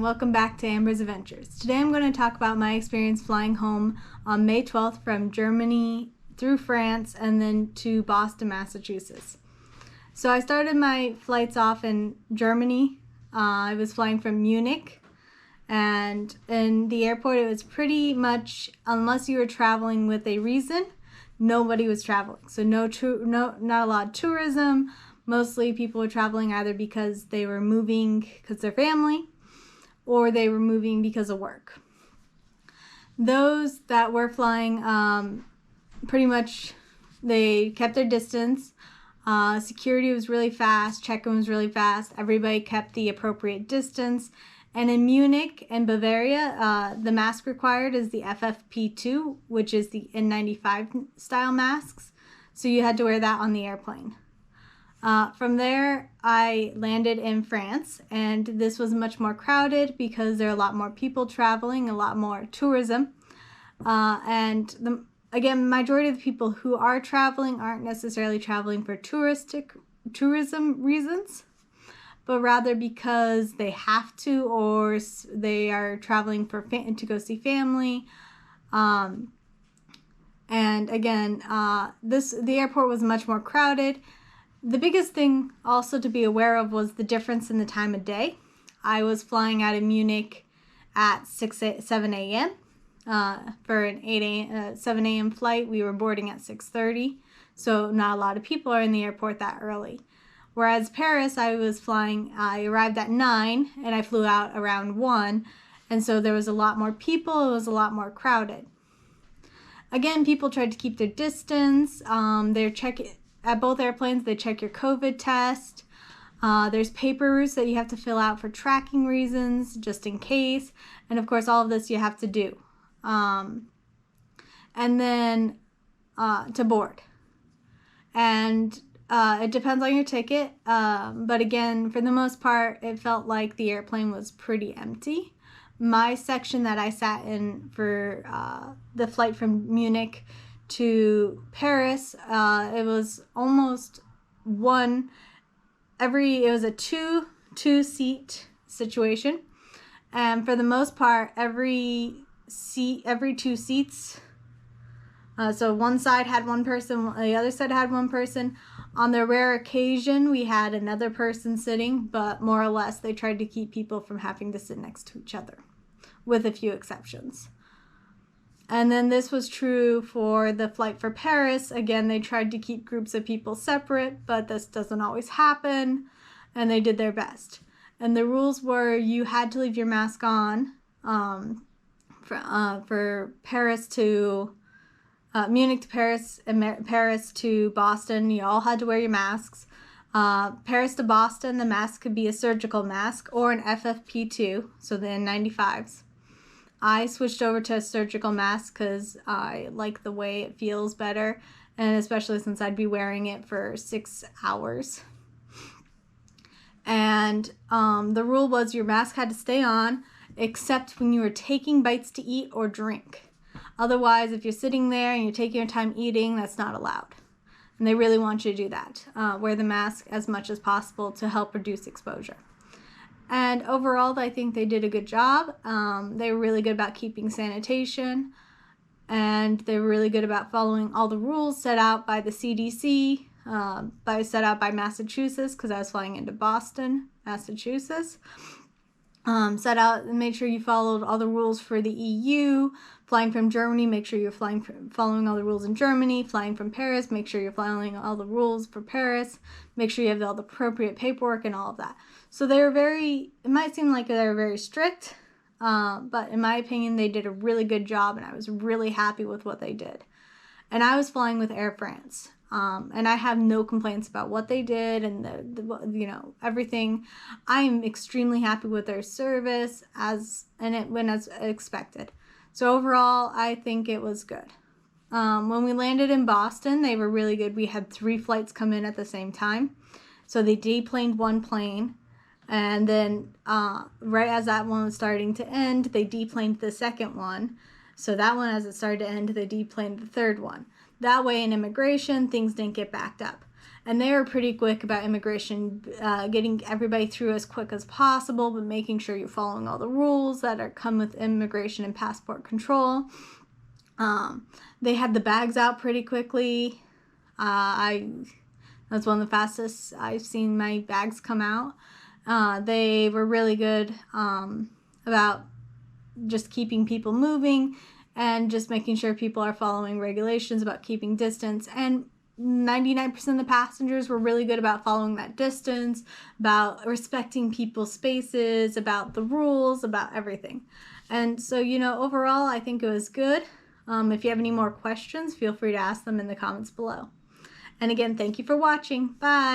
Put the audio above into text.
welcome back to Amber's Adventures. Today I'm going to talk about my experience flying home on May 12th from Germany through France and then to Boston, Massachusetts. So I started my flights off in Germany. I was flying from Munich, and in the airport it was pretty much, unless you were traveling with a reason, nobody was traveling. So not a lot of tourism. Mostly people were traveling either because they were moving because their family or they were moving because of work. Those that were flying, pretty much they kept their distance. Security was really fast. Check-in was really fast. Everybody kept the appropriate distance. And in Munich and Bavaria, the mask required is the FFP2, which is the N95 style masks. So you had to wear that on the airplane. From there, I landed in France, and this was much more crowded because there are a lot more people traveling, a lot more tourism. Again, majority of the people who are traveling aren't necessarily traveling for tourism reasons, but rather because they have to, or they are traveling to go see family. And again, the airport was much more crowded. The biggest thing also to be aware of was the difference in the time of day. I was flying out of Munich at 7 a.m. For an 7 a.m. flight. We were boarding at 6:30, so not a lot of people are in the airport that early. Whereas Paris, I arrived at 9 and I flew out around 1, and so there was a lot more people. It was a lot more crowded. Again, people tried to keep their distance. At both airplanes, they check your COVID test. There's papers that you have to fill out for tracking reasons, just in case. And of course, all of this you have to do. And then to board. And it depends on your ticket. But again, for the most part, it felt like the airplane was pretty empty. My section that I sat in for the flight from Munich to Paris, it was almost it was a two seat situation, and for the most part every two seats, so one side had one person, the other side had one person. On the rare occasion we had another person sitting, but more or less they tried to keep people from having to sit next to each other, with a few exceptions. And then this was true for the flight for Paris. Again, they tried to keep groups of people separate, but this doesn't always happen, and they did their best. And the rules were you had to leave your mask on for Paris to Munich to Paris, and Paris to Boston. You all had to wear your masks. Paris to Boston, the mask could be a surgical mask or an FFP2, so the N95s. I switched over to a surgical mask because I like the way it feels better, and especially since I'd be wearing it for 6 hours. And the rule was your mask had to stay on except when you were taking bites to eat or drink. Otherwise, if you're sitting there and you're taking your time eating, that's not allowed. And they really want you to do that. Wear the mask as much as possible to help reduce exposure. And overall, I think they did a good job. They were really good about keeping sanitation, and they were really good about following all the rules set out by the CDC, set out by Massachusetts, because I was flying into Boston, Massachusetts. Set out and made sure you followed all the rules for the EU. Flying from Germany, make sure you're following all the rules in Germany. Flying from Paris, make sure you're following all the rules for Paris. Make sure you have all the appropriate paperwork and all of that. So they were it might seem like they were very strict, but in my opinion, they did a really good job, and I was really happy with what they did. And I was flying with Air France. And I have no complaints about what they did and everything. I am extremely happy with their service it went as expected. So overall, I think it was good. When we landed in Boston, they were really good. We had 3 flights come in at the same time. So they deplaned one plane, and then right as that one was starting to end, they deplaned the second one. So that one, as it started to end, they deplaned the third one. That way in immigration, things didn't get backed up. And they were pretty quick about immigration, getting everybody through as quick as possible, but making sure you're following all the rules that come with immigration and passport control. They had the bags out pretty quickly. That's one of the fastest I've seen my bags come out. They were really good about just keeping people moving and just making sure people are following regulations about keeping distance. And 99% of the passengers were really good about following that distance, about respecting people's spaces, about the rules, about everything. And so, overall, I think it was good. If you have any more questions, feel free to ask them in the comments below. And again, thank you for watching. Bye.